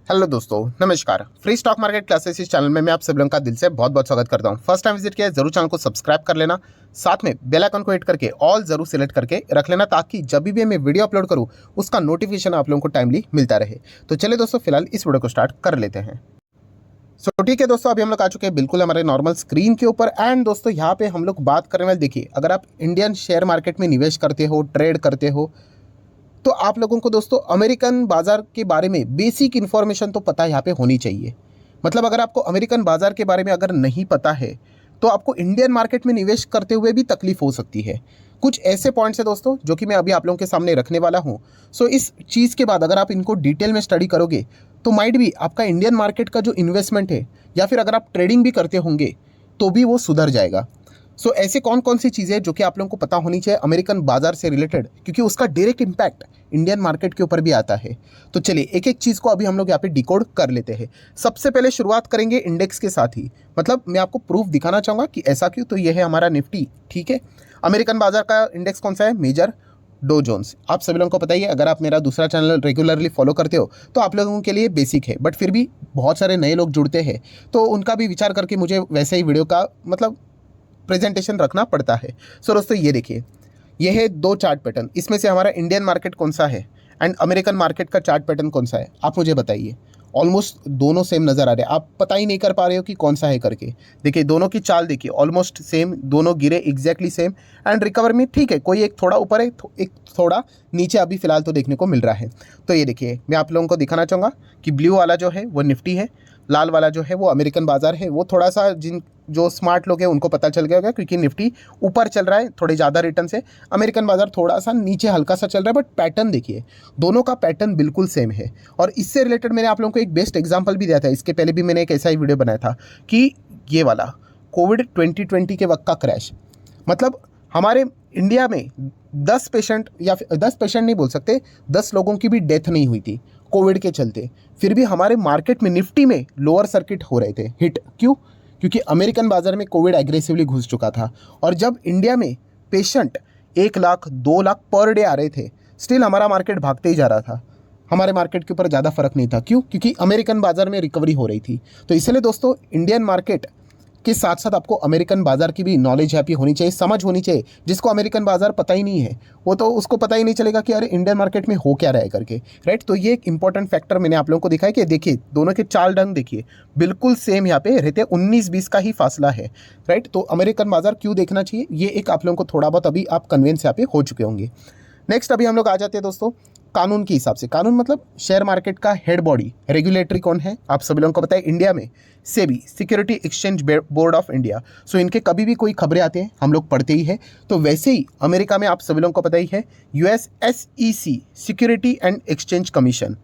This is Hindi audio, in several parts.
हेलो दोस्तों, नमस्कार। फ्री स्टॉक मार्केट क्लासेस इस चैनल में मैं आप सब लोगों का दिल से बहुत बहुत स्वागत करता हूं। फर्स्ट टाइम विजिट किया है जरूर चैनल को सब्सक्राइब कर लेना, साथ में बेल आइकन को हिट करके ऑल जरूर सिलेक्ट करके रख लेना ताकि जब भी मैं वीडियो अपलोड करूं उसका नोटिफिकेशन आप लोगों को टाइमली मिलता रहे। तो चलिए दोस्तों, फिलहाल इस वीडियो को स्टार्ट कर लेते हैं। सो ठीक है दोस्तों, अभी हम लोग आ चुके हैं बिल्कुल हमारे नॉर्मल स्क्रीन के ऊपर। एंड दोस्तों यहाँ पे हम लोग बात करने वाले, देखिए अगर आप इंडियन शेयर मार्केट में निवेश करते हो, ट्रेड करते हो, तो आप लोगों को दोस्तों अमेरिकन बाजार के बारे में बेसिक इन्फॉर्मेशन तो पता यहाँ पे होनी चाहिए। मतलब अगर आपको अमेरिकन बाजार के बारे में अगर नहीं पता है तो आपको इंडियन मार्केट में निवेश करते हुए भी तकलीफ हो सकती है। कुछ ऐसे पॉइंट्स है दोस्तों जो कि मैं अभी आप लोगों के सामने रखने वाला हूँ। सो इस चीज़ के बाद अगर आप इनको डिटेल में स्टडी करोगे तो माइट भी आपका इंडियन मार्केट का जो इन्वेस्टमेंट है या फिर अगर आप ट्रेडिंग भी करते होंगे तो भी वो सुधर जाएगा। सो ऐसे कौन कौन सी चीज़ें जो कि आप लोगों को पता होनी चाहिए अमेरिकन बाजार से रिलेटेड, क्योंकि उसका डायरेक्ट इम्पैक्ट इंडियन मार्केट के ऊपर भी आता है। तो चलिए एक एक चीज़ को अभी हम लोग यहाँ पे डिकोड कर लेते हैं। सबसे पहले शुरुआत करेंगे इंडेक्स के साथ ही। मतलब मैं आपको प्रूफ दिखाना चाहूँगा कि ऐसा क्यों। तो ये है हमारा निफ्टी, ठीक है। अमेरिकन बाजार का इंडेक्स कौन सा है? Major Dow Jones. आप सभी लोगों को पता ही है, अगर आप मेरा दूसरा चैनल रेगुलरली फॉलो करते हो तो आप लोगों के लिए बेसिक है, बट फिर भी बहुत सारे नए लोग जुड़ते हैं तो उनका भी विचार करके मुझे वैसे ही वीडियो का मतलब प्रेजेंटेशन रखना पड़ता है। सो दोस्तों ये देखिए, ये है दो चार्ट पैटर्न। इसमें से हमारा इंडियन मार्केट कौन सा है एंड अमेरिकन मार्केट का चार्ट पैटर्न कौन सा है, आप मुझे बताइए। ऑलमोस्ट दोनों सेम नज़र आ रहे हैं, आप पता ही नहीं कर पा रहे हो कि कौन सा है करके। देखिए दोनों की चाल देखिए, ऑलमोस्ट सेम, दोनों गिरे एग्जैक्टली सेम। एंड रिकवर में ठीक है, कोई एक थोड़ा ऊपर है, एक थोड़ा नीचे अभी फिलहाल तो देखने को मिल रहा है। तो ये देखिए मैं आप लोगों को दिखाना चाहूँगा कि ब्लू वाला जो है वो निफ्टी है, लाल वाला जो है वो अमेरिकन बाजार है। वो थोड़ा सा जो स्मार्ट लोग हैं उनको पता चल गया होगा, क्योंकि निफ्टी ऊपर चल रहा है थोड़े ज़्यादा रिटर्न से, अमेरिकन बाजार थोड़ा सा नीचे हल्का सा चल रहा है। बट पैटर्न देखिए, दोनों का पैटर्न बिल्कुल सेम है। और इससे रिलेटेड मैंने आप लोगों को एक बेस्ट एग्जांपल भी दिया था, इसके पहले भी मैंने एक ऐसा ही वीडियो बनाया था कि ये वाला कोविड 2020 के वक्त का क्रैश। मतलब हमारे इंडिया में 10 पेशेंट, या फिर 10 पेशेंट नहीं बोल सकते, 10 लोगों की भी डेथ नहीं हुई थी कोविड के चलते। फिर भी हमारे मार्केट में निफ्टी में लोअर सर्किट हो रहे थे हिट। क्यों? क्योंकि अमेरिकन बाजार में कोविड एग्रेसिवली घुस चुका था। और जब इंडिया में patient 1 lakh 2 lakh per day आ रहे थे, स्टिल हमारा मार्केट भागते ही जा रहा था। हमारे मार्केट के ऊपर ज़्यादा फर्क नहीं था। क्यों? क्योंकि अमेरिकन बाजार में रिकवरी हो रही थी। तो इसलिए दोस्तों इंडियन मार्केट के साथ साथ आपको अमेरिकन बाजार की भी नॉलेज यहाँ पे होनी चाहिए, समझ होनी चाहिए। जिसको अमेरिकन बाजार पता ही नहीं है वो तो उसको पता ही नहीं चलेगा कि अरे इंडियन मार्केट में हो क्या रहा है करके, राइट। तो ये एक इंपॉर्टेंट फैक्टर मैंने आप लोगों को दिखाया कि देखिए दोनों के चाल ढंग देखिए बिल्कुल सेम यहाँ पे रहते हैं, 19-20 का ही फासला है, राइट। तो अमेरिकन बाजार क्यों देखना चाहिए, ये एक आप लोगों को थोड़ा बहुत अभी आप कन्विंस यहाँ पे हो चुके होंगे। नेक्स्ट अभी हम लोग आ जाते हैं दोस्तों कानून के हिसाब से। कानून मतलब शेयर मार्केट का हेड बॉडी, रेगुलेटरी कौन है आप सभी लोगों को पता है, इंडिया में SEBI, security exchange board of India. So इनके कभी भी कोई खबरें आते हैं हम लोग पढ़ते ही है। तो वैसे ही अमेरिका में आप सभी लोगों को पता ही है USSEC, security and exchange commission.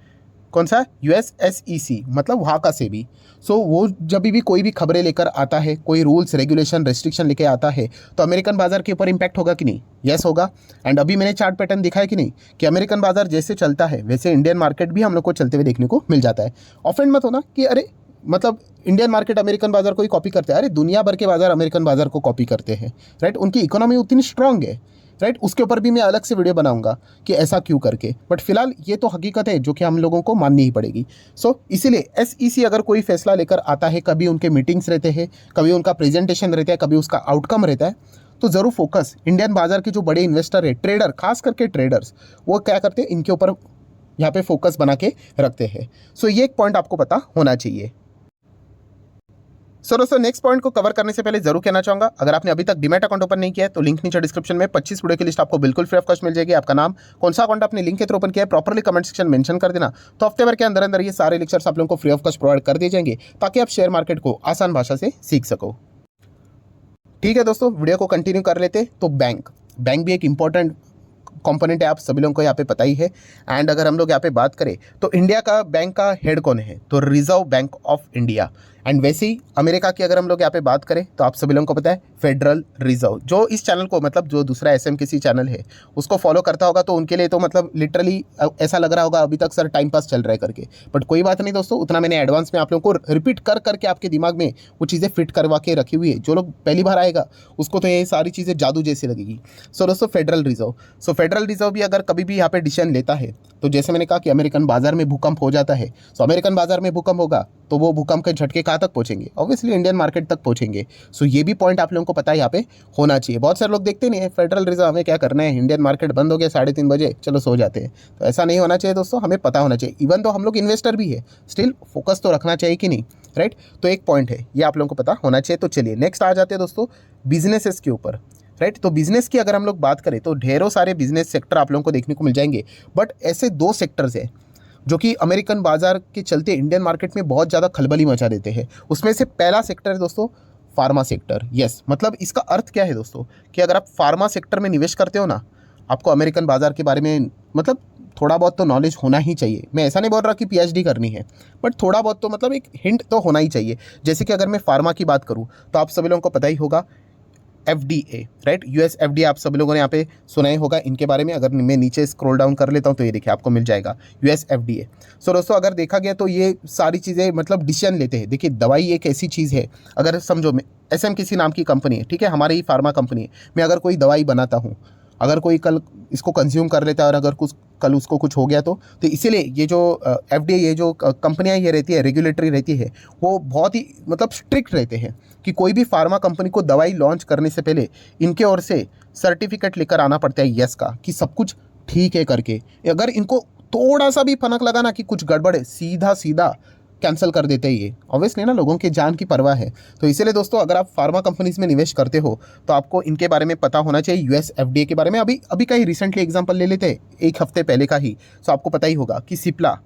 कौन सा? USSEC, मतलब वहाँ का सेबी। सो वो जब भी कोई भी खबरें लेकर आता है, कोई रूल्स रेगुलेशन रेस्ट्रिक्शन लेके आता है, तो अमेरिकन बाजार के ऊपर इंपैक्ट होगा कि नहीं? यस होगा। एंड अभी मैंने चार्ट पैटर्न दिखाया कि नहीं कि अमेरिकन बाजार जैसे चलता है वैसे इंडियन मार्केट भी हम लोग को चलते हुए देखने को मिल जाता है। ऑफेंड मत होना कि अरे मतलब इंडियन मार्केट अमेरिकन बाजार को ही कॉपी करते हैं। अरे दुनिया भर के बाजार अमेरिकन बाजार को कॉपी करते हैं, राइट। उनकी इकोनॉमी उतनी स्ट्रांग है, राइट। उसके ऊपर भी मैं अलग से वीडियो बनाऊंगा कि ऐसा क्यों करके। बट फिलहाल ये तो हकीकत है जो कि हम लोगों को माननी ही पड़ेगी। सो इसीलिए SEC अगर कोई फैसला लेकर आता है, कभी उनके मीटिंग्स रहते हैं, कभी उनका प्रेजेंटेशन रहता है, कभी उसका आउटकम रहता है, तो ज़रूर फोकस इंडियन बाजार के जो बड़े इन्वेस्टर है, ट्रेडर, खास करके ट्रेडर्स, वो क्या करते हैं इनके ऊपर यहाँ पे फोकस बना के रखते हैं। सो ये एक पॉइंट आपको पता होना चाहिए। सो दोस्तों नेक्स्ट पॉइंट को कवर करने से पहले जरूर कहना चाहूंगा, अगर आपने अभी तक डीमैट अकाउंट ओपन नहीं किया है तो लिंक नीचे डिस्क्रिप्शन में 25 वीडियो की लिस्ट आपको बिल्कुल फ्री ऑफ कॉस्ट मिल जाएगी। आपका नाम, कौन सा अकाउंट आपने लिंक के थ्रू ओपन किया है, प्रॉपर्ली कमेंट सेक्शन मेंशन कर देना। तो हफ्ते भर के अंदर अंदर ये सारे लेक्चर्स आप लोगों को फ्री ऑफ कॉस्ट प्रोवाइड कर दिए जाएंगे ताकि आप शेयर मार्केट को आसान भाषा से सीख सको। ठीक है दोस्तों, वीडियो को कंटिन्यू कर लेते। तो बैंक भी एक इंपॉर्टेंट कंपोनेंट है, आप सभी लोगों को यहाँ पे पता ही है। एंड अगर हम लोग यहाँ पे बात करें तो इंडिया का बैंक का हेड कौन है, तो reserve bank of India. And वैसे ही अमेरिका की अगर हम लोग यहाँ पे बात करें तो आप सभी लोगों को पता है फेडरल रिजर्व, जो इस चैनल को मतलब जो दूसरा SMKC चैनल है उसको फॉलो करता होगा तो उनके लिए तो मतलब लिटरली ऐसा लग रहा होगा अभी तक सर टाइम पास चल रहा है करके, बट कोई बात नहीं दोस्तों, उतना मैंने एडवांस में आप लोगों को रिपीट कर करके आपके दिमाग में वो चीज़ें फिट करवा के रखी हुई है। जो लोग पहली बार आएगा उसको तो ये सारी चीज़ें जादू जैसी लगेगी। सो दोस्तों फेडरल रिजर्व भी अगर कभी भी यहाँ पे डिसीजन लेता है तो जैसे मैंने कहा कि अमेरिकन बाजार में भूकंप हो जाता है, सो अमेरिकन बाजार में भूकंप होगा तो वो भूकंप के झटके कहाँ तक पहुंचेंगे, ऑब्वियसली इंडियन मार्केट तक पहुंचेंगे। सो ये भी पॉइंट आप लोगों को पता है यहाँ पे होना चाहिए। बहुत सारे लोग देखते नहीं है फेडरल रिजर्व हमें क्या करना है, इंडियन मार्केट बंद हो गया 3:30 बजे चलो सो जाते हैं, तो ऐसा नहीं होना चाहिए दोस्तों, हमें पता होना चाहिए। इवन तो हम लोग इन्वेस्टर भी है, स्टिल फोकस तो रखना चाहिए कि नहीं, राइट। तो एक पॉइंट है ये आप लोगों को पता होना चाहिए। तो चलिए नेक्स्ट आ जाते हैं दोस्तों बिजनेसेस के ऊपर, राइट। तो बिजनेस की अगर हम लोग बात करें तो ढेरों सारे बिजनेस सेक्टर आप लोगों को देखने को मिल जाएंगे, बट ऐसे 2 सेक्टर्स हैं जो कि अमेरिकन बाजार के चलते इंडियन मार्केट में बहुत ज़्यादा खलबली मचा देते हैं। उसमें से पहला सेक्टर है दोस्तों फार्मा सेक्टर। यस, मतलब इसका अर्थ क्या है दोस्तों कि अगर आप फार्मा सेक्टर में निवेश करते हो ना, आपको अमेरिकन बाजार के बारे में मतलब थोड़ा बहुत तो नॉलेज होना ही चाहिए। मैं ऐसा नहीं बोल रहा कि PhD करनी है, बट थोड़ा बहुत तो मतलब एक हिंट तो होना ही चाहिए। जैसे कि अगर मैं फार्मा की बात करूँ तो आप सभी लोगों को पता ही होगा FDA, राइट, US FDA आप सभी लोगों ने यहाँ पे सुना ही होगा इनके बारे में। अगर मैं नीचे स्क्रॉल डाउन कर लेता हूँ तो ये देखिए आपको मिल जाएगा US FDA। सो दोस्तों अगर देखा गया तो ये सारी चीज़ें मतलब डिसीजन लेते हैं। देखिए दवाई एक ऐसी चीज़ है, अगर समझो मैं SMKC नाम की कंपनी है, ठीक है, हमारी ही फार्मा कंपनी है, मैं अगर कोई दवाई बनाता हूँ, अगर कोई कल इसको कंज्यूम कर लेता है और अगर कुछ कल उसको कुछ हो गया तो इसीलिए ये जो FDA ये जो कंपनियां ये रहती है रेगुलेटरी रहती है, वो बहुत ही मतलब स्ट्रिक्ट रहते हैं कि कोई भी फार्मा कंपनी को दवाई लॉन्च करने से पहले इनके ओर से सर्टिफिकेट लेकर आना पड़ता है यस का, कि सब कुछ ठीक है करके। अगर इनको थोड़ा सा भी फनक लगा ना कि कुछ गड़बड़ है, सीधा सीधा कैंसिल कर देते हैं ये। ऑब्वियसली ना लोगों की जान की परवाह है, तो इसीलिए दोस्तों अगर आप फार्मा कंपनीज में निवेश करते हो तो आपको इनके बारे में पता होना चाहिए, US FDA के बारे में। अभी का ही रिसेंटली एग्जांपल ले लेते हैं, 1 हफ्ते पहले का ही। सो आपको पता ही होगा कि सिप्ला,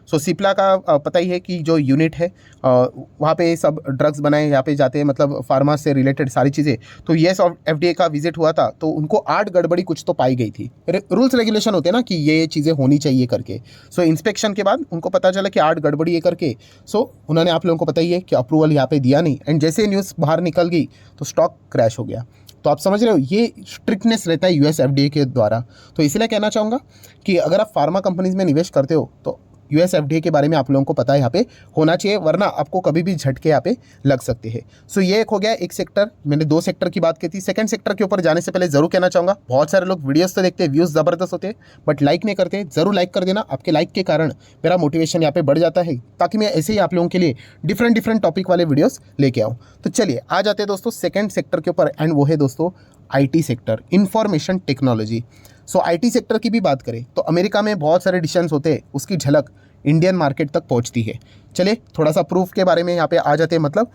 सो सिप्ला का पता ही है कि जो यूनिट है वहाँ पे सब ड्रग्स बनाए यहाँ पे जाते हैं, मतलब फार्मा से रिलेटेड सारी चीज़ें। तो US FDA का विजिट हुआ था तो उनको 8 गड़बड़ी कुछ तो पाई गई थी। रूल्स रेगुलेशन होते हैं ना कि ये चीज़ें होनी चाहिए करके। सो इंस्पेक्शन के बाद उनको पता चला कि 8 गड़बड़ी ये करके, सो उन्होंने आप लोगों को पता ही है कि अप्रूवल यहाँ पे दिया नहीं, एंड जैसे न्यूज़ बाहर निकल गई तो स्टॉक क्रैश हो गया। तो आप समझ रहे हो ये स्ट्रिक्टनेस रहता है US FDA के द्वारा। तो इसलिए कहना चाहूँगा कि अगर आप फार्मा कंपनीज में निवेश करते हो तो US FDA के बारे में आप लोगों को पता है यहाँ पे होना चाहिए, वरना आपको कभी भी झटके यहाँ पे लग सकते हैं। सो ये एक हो गया एक सेक्टर, मैंने 2 सेक्टर की बात की थी। सेकंड सेक्टर के ऊपर जाने से पहले जरूर कहना चाहूँगा, बहुत सारे लोग वीडियोस तो देखते हैं, व्यूज़ ज़बरदस्त होते हैं, बट लाइक नहीं करते। जरूर लाइक कर देना, आपके लाइक के कारण मेरा मोटिवेशन यहाँ पे बढ़ जाता है, ताकि मैं ऐसे ही आप लोगों के लिए डिफरेंट टॉपिक वाले वीडियोज़ लेके आऊँ। तो चलिए आ जाते हैं दोस्तों सेकेंड सेक्टर के ऊपर, एंड वो है दोस्तों IT sector, information technology. So IT sector की भी बात करें तो अमेरिका में बहुत सारे डिसीजंस होते हैं, उसकी झलक इंडियन मार्केट तक पहुंचती है। चलिए थोड़ा सा प्रूफ के बारे में यहाँ पे आ जाते हैं। मतलब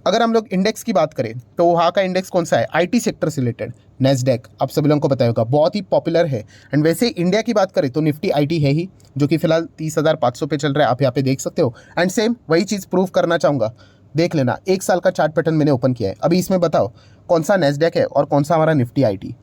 अगर हम लोग इंडेक्स की बात करें तो वहाँ का इंडेक्स कौन सा है, IT सेक्टर से रिलेटेड NASDAQ, आप सभी लोगों को पता होगा, बहुत ही पॉपुलर है। एंड वैसे इंडिया की बात करें तो निफ्टी IT है ही, जो कि फिलहाल 30,500 पे चल रहा है, आप यहाँ पे देख सकते हो। एंड सेम वही चीज़ प्रूव करना चाहूँगा, देख लेना 1 साल का चार्ट पैटर्न मैंने ओपन किया है। अभी इसमें बताओ कौन सा NASDAQ है और कौन सा हमारा निफ्टी IT,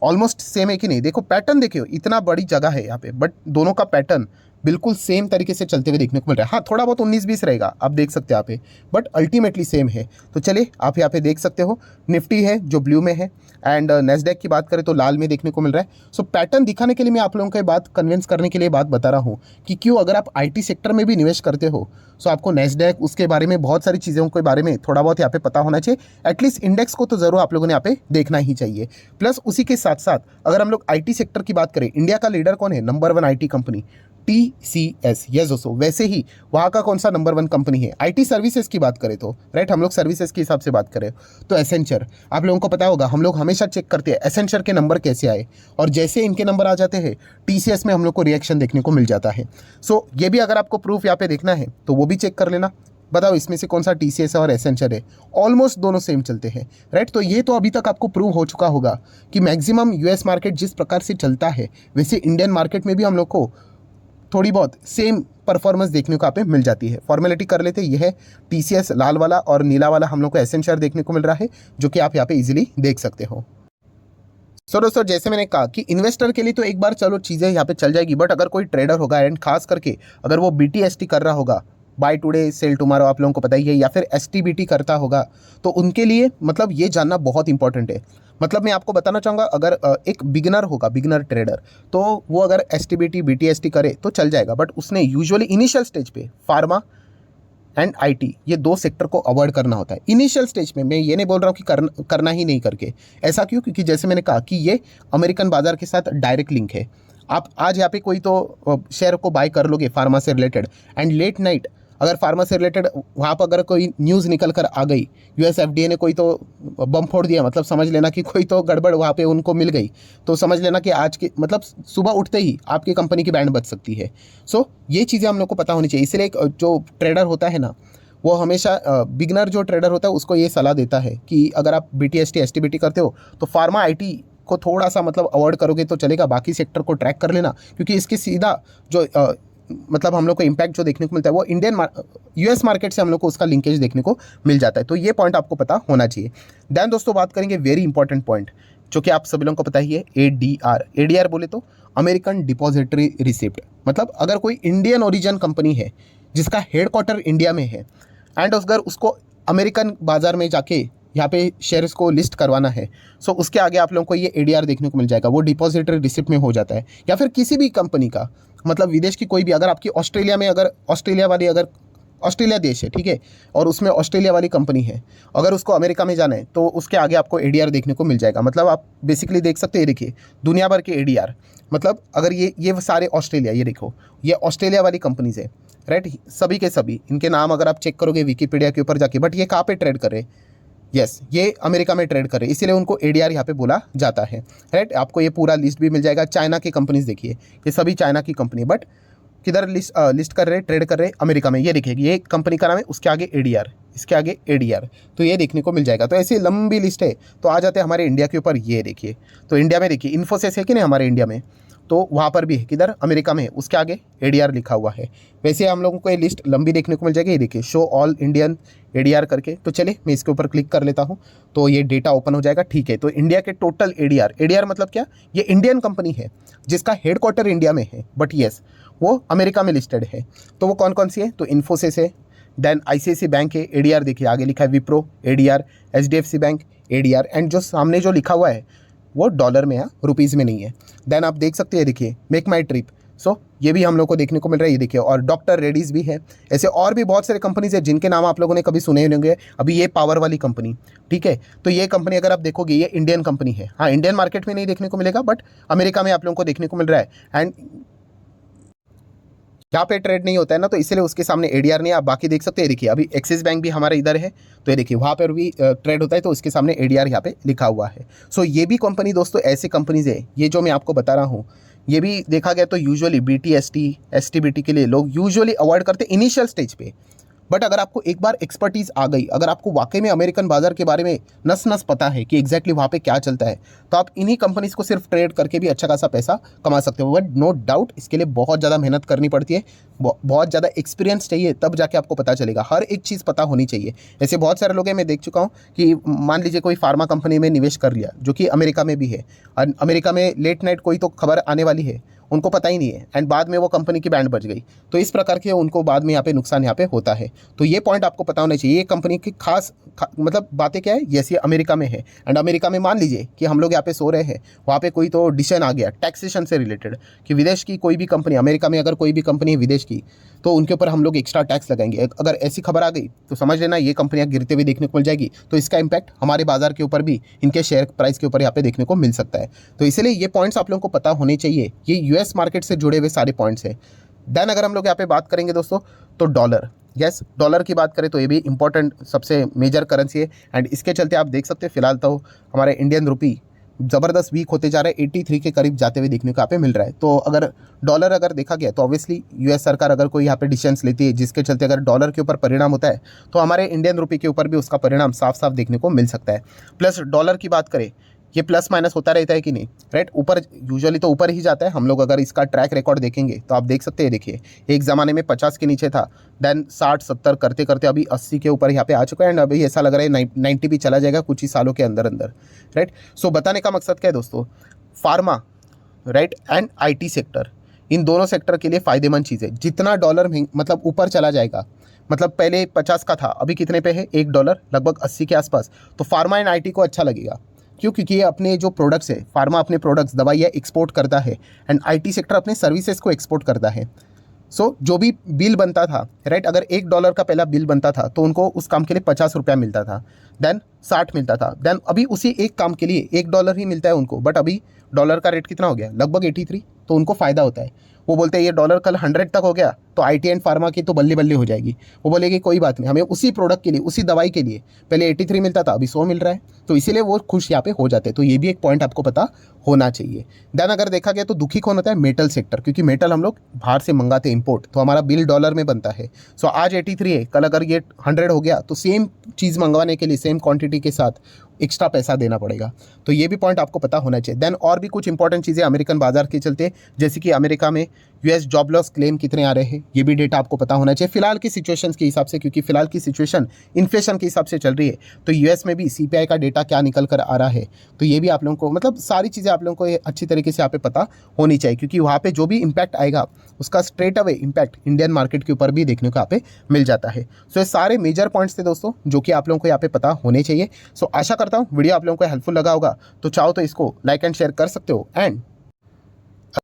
ऑलमोस्ट सेम है कि नहीं। देखो पैटर्न देखियो, इतना बड़ी जगह है यहाँ पे, बट दोनों का पैटर्न बिल्कुल सेम तरीके से चलते हुए देखने को मिल रहा है। हाँ थोड़ा बहुत 19-20 रहेगा, आप देख सकते हो यहाँ पे, बट अल्टीमेटली सेम है। तो चलिए आप यहाँ पे देख सकते हो, निफ्टी है जो ब्लू में है, एंड NASDAQ की बात करें तो लाल में देखने को मिल रहा है। सो पैटर्न दिखाने के लिए मैं आप लोगों को बात कन्विंस करने के लिए बात बता रहा हूँ कि क्यों अगर आप IT सेक्टर में भी निवेश करते हो सो आपको NASDAQ उसके बारे में बहुत सारी चीज़ों के बारे में थोड़ा बहुत यहाँ पे पता होना चाहिए। एटलीस्ट इंडेक्स को तो ज़रूर आप लोगों ने यहाँ पे देखना ही चाहिए। प्लस उसी के साथ साथ अगर हम लोग IT सेक्टर की बात करें, इंडिया का लीडर कौन है, number 1 IT company TCS। Yes दोस्तों, वैसे ही वहाँ का कौन सा नंबर 1 कंपनी है IT सर्विसेज की बात करें तो, राइट, हम लोग सर्विसेज के हिसाब से बात करें तो एसेंचर। आप लोगों को पता होगा हम लोग हमेशा चेक करते हैं एसेंचर के नंबर कैसे आए, और जैसे इनके नंबर आ जाते हैं TCS में हम लोग को रिएक्शन देखने को मिल जाता है। सो ये भी अगर आपको प्रूफ यहाँ पे देखना है तो वो भी चेक कर लेना। बताओ इसमें से कौन सा TCS है और एसेंचर है, ऑलमोस्ट दोनों सेम चलते हैं, राइट। तो ये तो अभी तक आपको प्रूव हो चुका होगा कि मैक्सिमम US मार्केट जिस प्रकार से चलता है वैसे इंडियन मार्केट में भी हम लोग को थोड़ी बहुत सेम परफॉर्मेंस देखने को यहाँ पे मिल जाती है। फॉर्मेलिटी कर लेते हैं, यह है TCS लाल वाला, और नीला वाला हम लोग को एसेंचर देखने को मिल रहा है, जो कि आप यहाँ पे इजीली देख सकते हो। सो दोस्तों जैसे मैंने कहा कि इन्वेस्टर के लिए तो एक बार चलो चीज़ें यहाँ पे चल जाएगी, बट अगर कोई ट्रेडर होगा एंड खास करके अगर वो BTST कर रहा होगा बाय टुडे सेल टुमारो आप लोगों को पता ही है, या फिर एसटीबीटी करता होगा, तो उनके लिए मतलब ये जानना बहुत इंपॉर्टेंट है। मतलब मैं आपको बताना चाहूँगा, अगर एक बिगिनर होगा, बिगिनर ट्रेडर, तो वो अगर एसटीबीटी बीटीएसटी करे तो चल जाएगा, बट उसने यूजुअली इनिशियल स्टेज पे फार्मा एंड आईटी ये दो सेक्टर को अवॉइड करना होता है इनिशियल स्टेज में। मैं ये नहीं बोल रहा हूँ कि करना ही नहीं करके, ऐसा क्यों? क्योंकि जैसे मैंने कहा कि ये अमेरिकन बाजार के साथ डायरेक्ट लिंक है। आप आज यहाँ पे कोई तो शेयर को बाय कर लोगे फार्मा से रिलेटेड, एंड लेट नाइट अगर फार्मा से रिलेटेड वहाँ पर अगर कोई न्यूज़ निकल कर आ गई, यूएस एफडीए ने कोई तो बम फोड़ दिया, मतलब समझ लेना कि कोई तो गड़बड़ वहाँ पे उनको मिल गई, तो समझ लेना कि आज के मतलब सुबह उठते ही आपकी कंपनी की बैंड बज सकती है। सो ये चीज़ें हम लोग को पता होनी चाहिए। इसलिए जो ट्रेडर होता है ना, वो हमेशा बिगनर जो ट्रेडर होता है उसको ये सलाह देता है कि अगर आप बीटीएसटी एसटीबीटी करते हो तो फार्मा आईटी को थोड़ा सा मतलब अवॉइड करोगे तो चलेगा, बाकी सेक्टर को ट्रैक कर लेना, क्योंकि इसके सीधा जो मतलब हम लोग को इम्पैक्ट जो देखने को मिलता है वो यूएस मार्केट से हम लोग को उसका लिंकेज देखने को मिल जाता है। तो ये पॉइंट आपको पता होना चाहिए। देन दोस्तों बात करेंगे वेरी इंपॉर्टेंट पॉइंट, जो कि आप सभी लोगों को पता ही है, एडीआर बोले तो अमेरिकन डिपॉजिटरी रिसिप्ट। मतलब अगर कोई इंडियन ओरिजिन कंपनी है जिसका हेडक्वार्टर इंडिया में है, एंड अगर उसको अमेरिकन बाजार में जाके यहाँ पे शेयर्स को लिस्ट करवाना है, सो उसके आगे आप लोगों को ये एडीआर देखने को मिल जाएगा। वो डिपॉजिटरी रिसिप्ट में हो जाता है, या फिर किसी भी कंपनी का, मतलब विदेश की कोई भी, अगर आपकी ऑस्ट्रेलिया में अगर ऑस्ट्रेलिया देश है, ठीक है, और उसमें ऑस्ट्रेलिया वाली कंपनी है, अगर उसको अमेरिका में जाना है तो उसके आगे आपको एडीआर देखने को मिल जाएगा। मतलब आप बेसिकली देख सकते हैं, देखिए दुनिया भर के एडीआर, मतलब अगर ये सारे ऑस्ट्रेलिया, ये देखो ये ऑस्ट्रेलिया वाली कंपनीज है, राइट, सभी के सभी इनके नाम अगर आप चेक करोगे विकीपीडिया के ऊपर जाके, बट ये कहाँ पे ट्रेड कर रहे हैं? यस, ये अमेरिका में ट्रेड कर रहे हैं, इसीलिए उनको एडीआर यहाँ पे बोला जाता है, राइट। आपको ये पूरा लिस्ट भी मिल जाएगा। चाइना की कंपनीज देखिए, ये सभी चाइना की कंपनी, बट किधर लिस्ट कर रहे हैं, ट्रेड कर रहे हैं? अमेरिका में। ये देखिए ये कंपनी का नाम है, उसके आगे एडीआर, इसके आगे एडीआर, तो ये देखने को मिल जाएगा। तो ऐसी लंबी लिस्ट है। तो आ जाते हैं हमारे इंडिया के ऊपर, ये देखिए, तो इंडिया में देखिए इन्फोसिस है कि नहीं हमारे इंडिया में, तो वहाँ पर भी है, किधर? अमेरिका में है, उसके आगे एडीआर लिखा हुआ है। वैसे हम लोगों को ये लिस्ट लंबी देखने को मिल जाएगी। ये देखिए शो ऑल इंडियन एडीआर करके, तो चलिए मैं इसके ऊपर क्लिक कर लेता हूँ, तो ये डेटा ओपन हो जाएगा। ठीक है, तो इंडिया के टोटल एडीआर मतलब क्या? ये इंडियन कंपनी है जिसका हेडक्वार्टर इंडिया में है, बट येस वो अमेरिका में लिस्टेड है। तो वो कौन कौन सी है? तो इन्फोसिस है, देन आईसीआईसी बैंक है, एडीआर देखिए आगे लिखा है, Wipro ADR, HDFC bank ADR, and जो सामने जो लिखा हुआ है वो डॉलर में या रुपीज़ में नहीं है। देन आप देख सकते हैं, देखिए मेक माई ट्रिप, सो ये भी हम लोग को देखने को मिल रहा है, ये देखिए, और डॉक्टर रेडीज़ भी है। ऐसे और भी बहुत सारे कंपनीज है जिनके नाम आप लोगों ने कभी सुने होंगे। अभी ये पावर वाली कंपनी, ठीक है, तो ये कंपनी अगर आप देखोगे ये इंडियन कंपनी है। हाँ, इंडियन मार्केट में नहीं देखने को मिलेगा, बट अमेरिका में आप लोगों को देखने को मिल रहा है, एंड यहाँ पे ट्रेड नहीं होता है ना, तो इसलिए उसके सामने एडीआर नहीं है। आप बाकी देख सकते हैं, देखिए अभी एक्सिस बैंक भी हमारे इधर है, तो ये देखिए वहाँ पर भी ट्रेड होता है, तो उसके सामने एडीआर यहाँ पे लिखा हुआ है। सो ये भी कंपनी दोस्तों ऐसी कंपनीज है, ये जो मैं आपको बता रहा हूँ, ये भी देखा गया तो यूजुअली बीटीएसटी एसटीबीटी के लिए लोग यूजुअली अवॉइड करते हैं इनिशियल स्टेज पे। बट अगर आपको एक बार एक्सपर्टीज़ आ गई, अगर आपको वाकई में अमेरिकन बाजार के बारे में नस नस पता है कि एग्जैक्टली वहाँ पे क्या चलता है, तो आप इन्हीं कंपनीज को सिर्फ ट्रेड करके भी अच्छा खासा पैसा कमा सकते हो। बट नो डाउट इसके लिए बहुत ज़्यादा मेहनत करनी पड़ती है, बहुत ज़्यादा एक्सपीरियंस चाहिए, तब जाके आपको पता चलेगा। हर एक चीज़ पता होनी चाहिए। ऐसे बहुत सारे लोग हैं, मैं देख चुका हूँ कि मान लीजिए कोई फार्मा कंपनी में निवेश कर लिया, जो कि अमेरिका में भी है, और अमेरिका में लेट नाइट कोई तो खबर आने वाली है, उनको पता ही नहीं है, एंड बाद में वो कंपनी की बैंड बज गई, तो इस प्रकार के उनको बाद में यहाँ पे नुकसान यहाँ पे होता है। तो ये पॉइंट आपको पता होना चाहिए। ये कंपनी की खास मतलब बातें क्या है, यस ये अमेरिका में है, एंड अमेरिका में मान लीजिए कि हम लोग यहाँ पे सो रहे हैं, वहाँ पे कोई तो डिसीजन आ गया टैक्सेशन से रिलेटेड कि विदेश की कोई भी कंपनी, अमेरिका में अगर कोई भी कंपनी है विदेश की, तो उनके ऊपर हम लोग एक्स्ट्रा टैक्स लगाएंगे। अगर ऐसी खबर आ गई तो समझ लेना ये कंपनियां गिरते हुए देखने को मिल जाएगी, तो इसका इंपैक्ट हमारे बाजार के ऊपर भी, इनके शेयर प्राइस के ऊपर यहाँ पे देखने को मिल सकता है। तो इसीलिए ये पॉइंट्स आप लोगों को पता होने चाहिए। ये यूएस मार्केट से जुड़े हुए सारे पॉइंट्स हैं। देन अगर हम लोग यहाँ पे बात करेंगे दोस्तों, तो डॉलर, यस डॉलर की बात करें तो ये भी इंपॉर्टेंट सबसे मेजर करेंसी है, एंड इसके चलते आप देख सकते हैं फिलहाल तो हमारे इंडियन रुपी ज़बरदस्त वीक होते जा रहे हैं, 83 के करीब जाते हुए देखने को यहाँ पे मिल रहा है। तो अगर डॉलर अगर देखा गया तो ऑब्वियसली यूएस सरकार अगर कोई यहाँ पे डिसीजंस लेती है जिसके चलते अगर डॉलर के ऊपर परिणाम होता है, तो हमारे इंडियन रुपये के ऊपर भी उसका परिणाम साफ साफ देखने को मिल सकता है। प्लस डॉलर की बात करें, ये प्लस माइनस होता रहता है कि नहीं, राइट, ऊपर यूजुअली तो ऊपर ही जाता है। हम लोग अगर इसका ट्रैक रिकॉर्ड देखेंगे तो आप देख सकते हैं, देखिए एक ज़माने में 50 के नीचे था, देन 60-70 करते करते अभी 80 के ऊपर यहाँ पे आ चुका है, एंड अभी ऐसा लग रहा है 90 भी चला जाएगा कुछ ही सालों के अंदर अंदर, राइट। सो बताने का मकसद क्या है दोस्तों, pharma, right, and IT sector, इन दोनों सेक्टर के लिए फ़ायदेमंद चीज़ है। जितना डॉलर मतलब ऊपर चला जाएगा, मतलब पहले 50 का था, अभी कितने पे है, $1 लगभग 80 के आसपास, तो फार्मा एंड आईटी को अच्छा लगेगा। क्यों? क्योंकि ये अपने जो प्रोडक्ट्स है, फार्मा अपने प्रोडक्ट्स दवाइयाँ एक्सपोर्ट करता है एंड आईटी सेक्टर अपने सर्विसेज को एक्सपोर्ट करता है। सो जो भी बिल बनता था, राइट, अगर $1 का पहला बिल बनता था तो उनको उस काम के लिए 50 रुपया मिलता था, देन 60 मिलता था, देन अभी उसी एक काम के लिए $1 ही मिलता है उनको, बट अभी डॉलर का रेट कितना हो गया, लगभग 83, तो उनको फ़ायदा होता है। वो बोलते हैं ये डॉलर कल 100 तक हो गया तो आईटी एंड फार्मा की तो बल्ले बल्ले हो जाएगी। वो बोलेगी कोई बात नहीं, हमें उसी प्रोडक्ट के लिए, उसी दवाई के लिए पहले 83 मिलता था, अभी 100 मिल रहा है, तो इसीलिए वो खुश यहाँ पे हो जाते हैं। तो ये भी एक पॉइंट आपको पता होना चाहिए। देन अगर देखा गया तो दुखी कौन होता है, मेटल सेक्टर, क्योंकि मेटल हम लोग बाहर से मंगाते हैं इम्पोर्ट, तो हमारा बिल डॉलर में बनता है। सो आज 83 है, कल अगर ये 100 हो गया तो सेम चीज़ मंगवाने के लिए सेम क्वांटिटी के साथ एक्स्ट्रा पैसा देना पड़ेगा। तो ये भी पॉइंट आपको पता होना चाहिए। देन और भी कुछ इंपॉर्टेंट चीज़ें अमेरिकन बाजार के चलते, जैसे कि अमेरिका में यूएस जॉब लॉस क्लेम कितने आ रहे हैं, ये भी डेटा आपको पता होना चाहिए फिलहाल की सिचुएशन के हिसाब से, क्योंकि फिलहाल की सिचुएशन इन्फ्लेशन के हिसाब से चल रही है। तो यूएस में भी सीपीआई का डेटा क्या निकल कर आ रहा है, तो ये भी आप लोगों को, मतलब सारी चीज़ें आप लोगों को अच्छी तरीके से यहाँ पे पता होनी चाहिए, क्योंकि वहाँ पे जो भी इम्पैक्ट आएगा उसका straight away impact Indian market के ऊपर भी देखने को यहाँ पे मिल जाता है। सो ये सारे मेजर पॉइंट्स थे दोस्तों जो कि आप लोगों को यहाँ पे पता होने चाहिए। सो आशा करता हूँ वीडियो आप लोगों को हेल्पफुल लगा होगा, तो चाहो तो इसको लाइक एंड शेयर कर सकते हो। एंड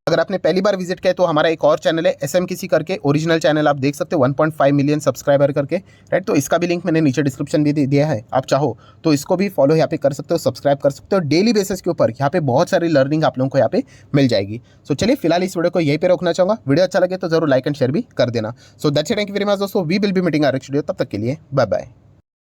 अगर आपने पहली बार विजिट किया तो हमारा एक और चैनल है SMKC करके, ओरिजिनल चैनल आप देख सकते हो 1.5 मिलियन सब्सक्राइबर करके, राइट, तो इसका भी लिंक मैंने नीचे डिस्क्रिप्शन भी दिया है, आप चाहो तो इसको भी फॉलो यहाँ पे कर सकते हो, सब्सक्राइब कर सकते हो। डेली बेसिस के ऊपर यहाँ पे बहुत सारी लर्निंग आप लोगों को यहाँ पे मिल जाएगी। सो चलिए फिलहाल इस वीडियो को यहीं पे रोकना चाहूँगा। वीडियो अच्छा लगे तो जरूर लाइक एंड शेयर भी कर देना। So that's it, thank you very much दोस्तों, we will be meeting our next video, तब तक के लिए बाय बाय।